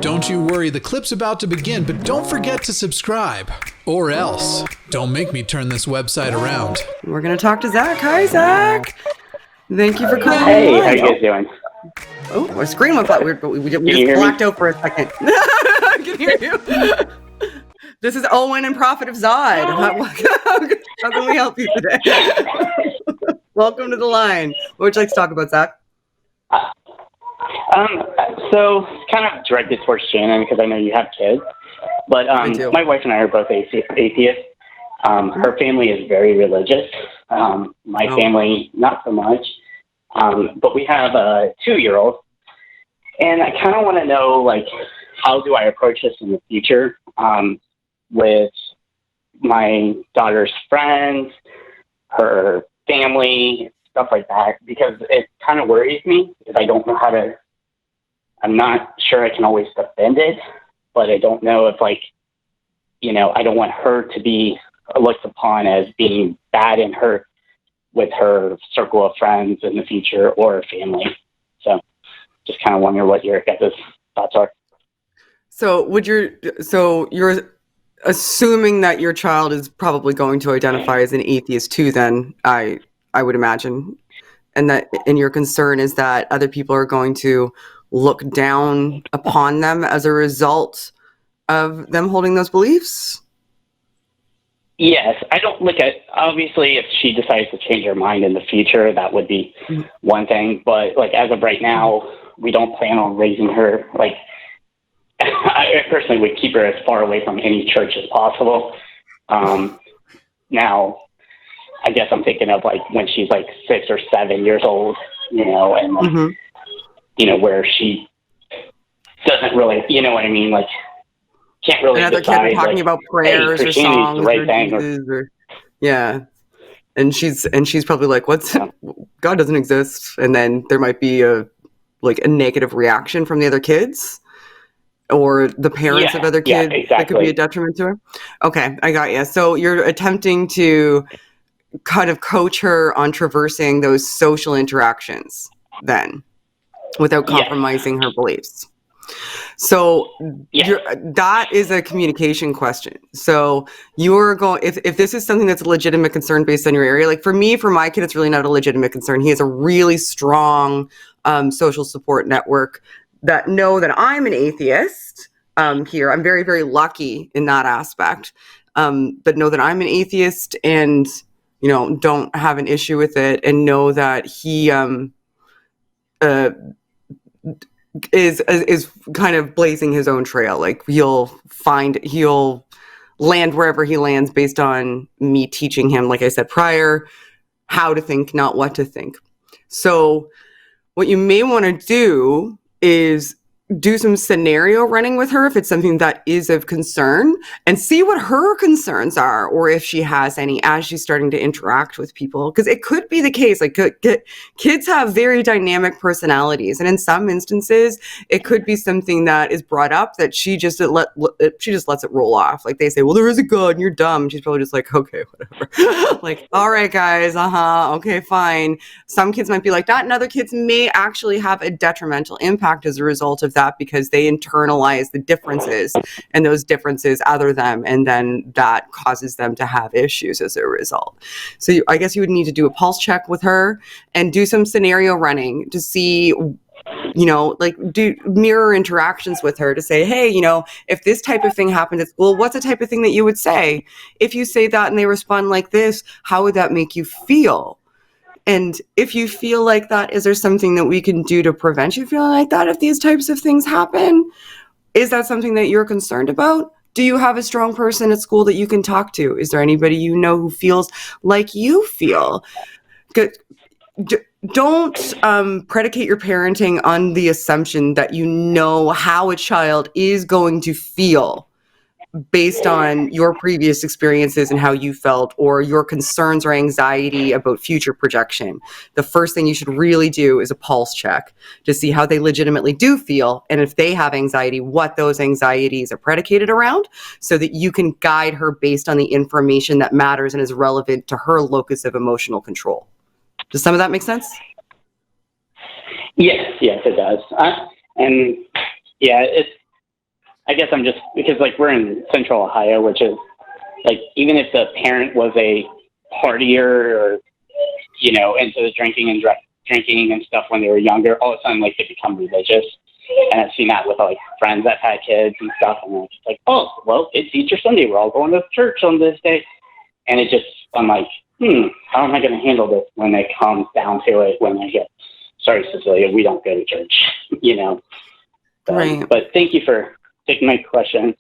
Don't you worry, the clip's about to begin, but don't forget to subscribe. Or else, don't make me turn this website around. We're going to talk to Zach. Hi, Zach. Thank you for coming. Hey, how you guys doing? Oh, our screen went flat weird, but we just blacked out for a second. I can hear you. This is Owen and Prophet of Zod. How can we help you today? Welcome to the line. What would you like to talk about, Zach? So kind of directed towards Shannon because I know you have kids, but my wife and I are both atheists. Her family is very religious. My family, not so much. But we have a 2-year-old, and I kind of want to know, like, how do I approach this in the future with my daughter's friends, her family, stuff like that, because it kind of worries me if I don't know how to. I'm not sure I can always defend it, but I don't know if, like, you know, I don't want her to be looked upon as being bad in her with her circle of friends in the future or family. So just kind of wonder what your guys' thoughts are. So you're assuming that your child is probably going to identify as an atheist too, then I would imagine. And your concern is that other people are going to look down upon them as a result of them holding those beliefs? Yes, I don't look at, obviously, if she decides to change her mind in the future, that would be one thing. But, like, as of right now, we don't plan on raising her. Like, I personally would keep her as far away from any church as possible. Now, I guess I'm thinking of, like, when she's, like, 6 or 7 years old, you know, and, like, you know, where she doesn't really, you know what I mean, like, can't really another decide, kid talking like, about prayers or songs, right yeah, and she's probably like, God doesn't exist, and then there might be a negative reaction from the other kids or the parents of other kids that could be a detriment to her. Okay, I got you. So you're attempting to kind of coach her on traversing those social interactions then, without compromising her beliefs. So that is a communication question. So you're going, if this is something that's a legitimate concern based on your area, like for me, for my kid, it's really not a legitimate concern. He has a really strong social support network that know that I'm an atheist here. I'm very, very lucky in that aspect, but know that I'm an atheist and, you know, don't have an issue with it, and know that he is kind of blazing his own trail. Like he'll land wherever he lands based on me teaching him, like I said prior, how to think, not what to think. So what you may want to do is do some scenario running with her if it's something that is of concern, and see what her concerns are, or if she has any as she's starting to interact with people. Because it could be the case, like kids have very dynamic personalities, and in some instances it could be something that is brought up that she just lets it roll off. Like they say, well, there is a God and you're dumb, and she's probably just like, okay, whatever. Like, all right guys, okay, fine. Some kids might be like that, and other kids may actually have a detrimental impact as a result of that, because they internalize the differences, and those differences other them, and then that causes them to have issues as a result. So I guess you would need to do a pulse check with her and do some scenario running to see, you know, like do mirror interactions with her to say, hey, you know, if this type of thing happened at school, what's the type of thing that you would say? If you say that and they respond like this, how would that make you feel? And if you feel like that, is there something that we can do to prevent you feeling like that if these types of things happen? Is that something that you're concerned about? Do you have a strong person at school that you can talk to? Is there anybody you know who feels like you feel? Don't predicate your parenting on the assumption that you know how a child is going to feel based on your previous experiences and how you felt, or your concerns or anxiety about future projection. The first thing you should really do is a pulse check to see how they legitimately do feel, and if they have anxiety, what those anxieties are predicated around, so that you can guide her based on the information that matters and is relevant to her locus of emotional control. Does some of that make sense? Yes, it does. I guess I'm just, because like we're in central Ohio, which is like, even if the parent was a partier or, you know, into the drinking and stuff when they were younger, all of a sudden like they become religious. And I've seen that with like friends that had kids and stuff. And it's like, oh, well, it's Easter Sunday. We're all going to church on this day. And it just, I'm like, how am I going to handle this when it comes down to it? When I get, sorry, Cecilia, we don't go to church, you know? Right. But thank you for taking my question.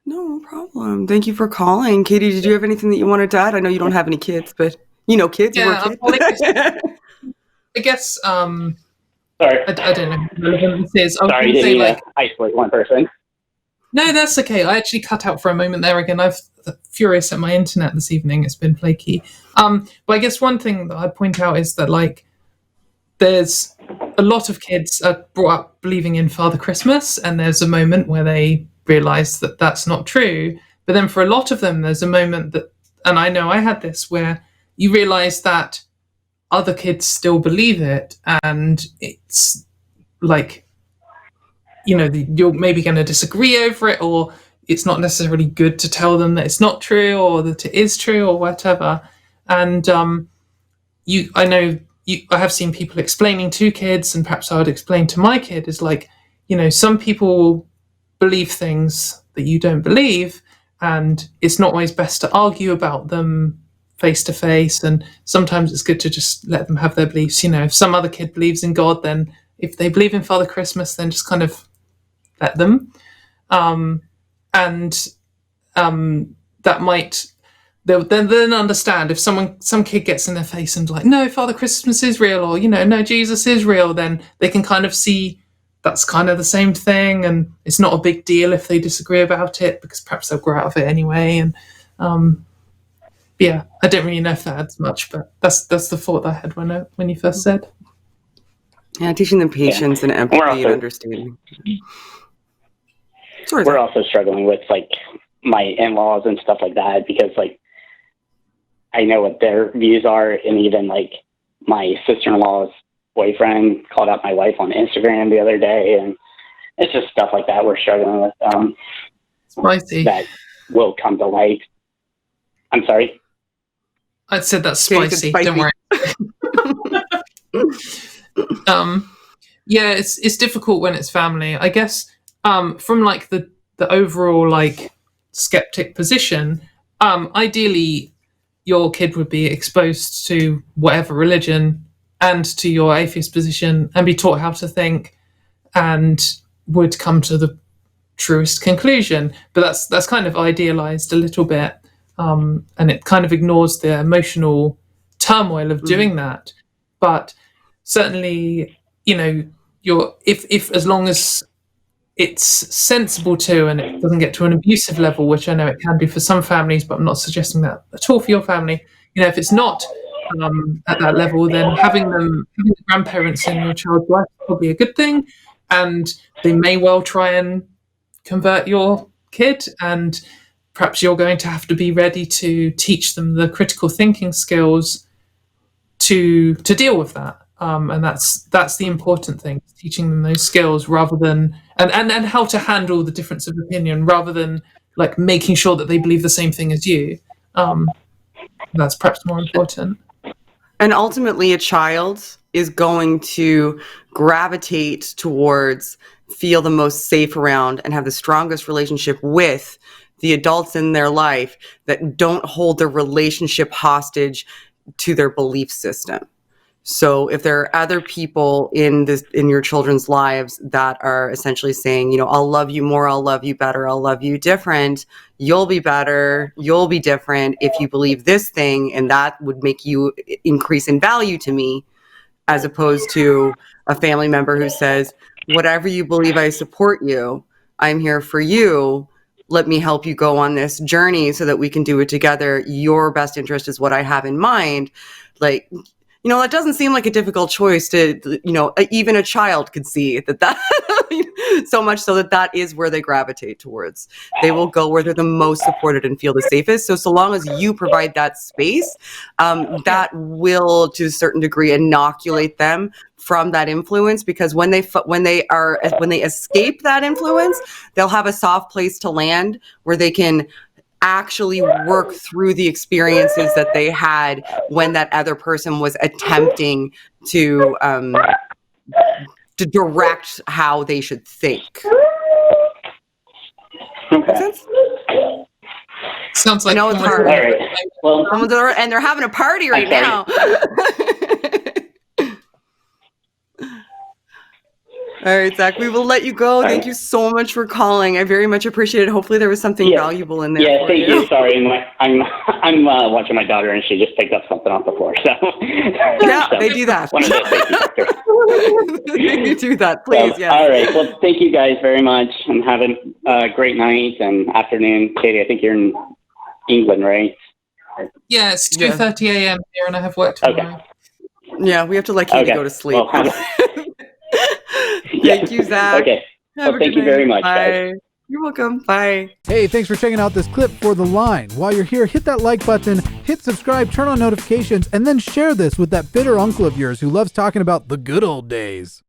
No problem. Thank you for calling. Katie, did you have anything that you wanted to add? I know you don't have any kids, but you know kids. Yeah, You were a kid. I guess, Sorry. I don't know how relevant this is. I was Sorry, going to say, didn't like, isolate one person. no, that's okay. I actually cut out for a moment there again. I'm furious at my internet this evening. It's been flaky. But I guess one thing that I'd point out is that, like, there's a lot of kids are brought up believing in Father Christmas, and there's a moment where they realise that that's not true. But then for a lot of them, there's a moment that, and I know I had this, where you realise that other kids still believe it, and it's like, you know, you're maybe going to disagree over it, or it's not necessarily good to tell them that it's not true or that it is true or whatever. And I have seen people explaining to kids, and perhaps I would explain to my kid, is like, you know, some people believe things that you don't believe, and it's not always best to argue about them face to face, and sometimes it's good to just let them have their beliefs. You know, if some other kid believes in God, then if they believe in Father Christmas, then just kind of let them. That might, they'll then understand if some kid gets in their face and like, no, Father Christmas is real, or, you know, no, Jesus is real, then they can kind of see that's kind of the same thing, and it's not a big deal if they disagree about it, because perhaps they'll grow out of it anyway. And yeah, I don't really know if that adds much, but that's the thought I had when you first said. Yeah, teaching them patience and empathy and understanding. We're also struggling with like my in-laws and stuff like that, because like I know what their views are, and even like my sister-in-law's boyfriend called out my wife on Instagram the other day, and it's just stuff like that we're struggling with. Spicy. That will come to light. I'm sorry? I'd said that's spicy. Don't worry. Yeah, it's difficult when it's family. I guess from like the overall like skeptic position, ideally your kid would be exposed to whatever religion and to your atheist position and be taught how to think, and would come to the truest conclusion. But that's kind of idealized a little bit, and it kind of ignores the emotional turmoil of doing that. But certainly, you know, if as long as it's sensible to, and it doesn't get to an abusive level, which I know it can be for some families, but I'm not suggesting that at all for your family. You know, if it's not at that level, then having the grandparents in your child's life is probably a good thing, and they may well try and convert your kid, and perhaps you're going to have to be ready to teach them the critical thinking skills to deal with that. And that's the important thing, teaching them those skills, rather than and how to handle the difference of opinion, rather than like making sure that they believe the same thing as you. That's perhaps more important. And ultimately, a child is going to gravitate towards, feel the most safe around, and have the strongest relationship with the adults in their life that don't hold their relationship hostage to their belief system. So if there are other people in your children's lives that are essentially saying, you know, I'll love you more, I'll love you better, I'll love you different, you'll be better, you'll be different if you believe this thing, and that would make you increase in value to me, as opposed to a family member who says, whatever you believe, I support you, I'm here for you, let me help you go on this journey so that we can do it together, your best interest is what I have in mind. Like, You know, that doesn't seem like a difficult choice to, you know, even a child could see that so much so that is where they gravitate towards. They will go where they're the most supported and feel the safest. So long as you provide that space, that will, to a certain degree, inoculate them from that influence, because when they escape that influence, they'll have a soft place to land where they can actually work through the experiences that they had when that other person was attempting to direct how they should think. Okay. Sounds like, I know it's hard. All right. Well, and they're having a party right now. All right, Zach, we will let you go. Thank you so much for calling. I very much appreciate it. Hopefully there was something valuable in there. Yeah, thank you. Sorry, I'm watching my daughter, and she just picked up something off the floor. So yeah, they do that. One of those they do that, please. So, yes. All right. Well, thank you guys very much, and have a great night and afternoon. Katie, I think you're in England, right? Yeah, it's 2:30 a.m. here, and I have work tomorrow. Okay. Yeah, we have to let Katie go to sleep. Well, Thank you, Zach. Okay. Well, thank you very much, guys. You're welcome. Bye. Hey, thanks for checking out this clip for The Line. While you're here, hit that like button, hit subscribe, turn on notifications, and then share this with that bitter uncle of yours who loves talking about the good old days.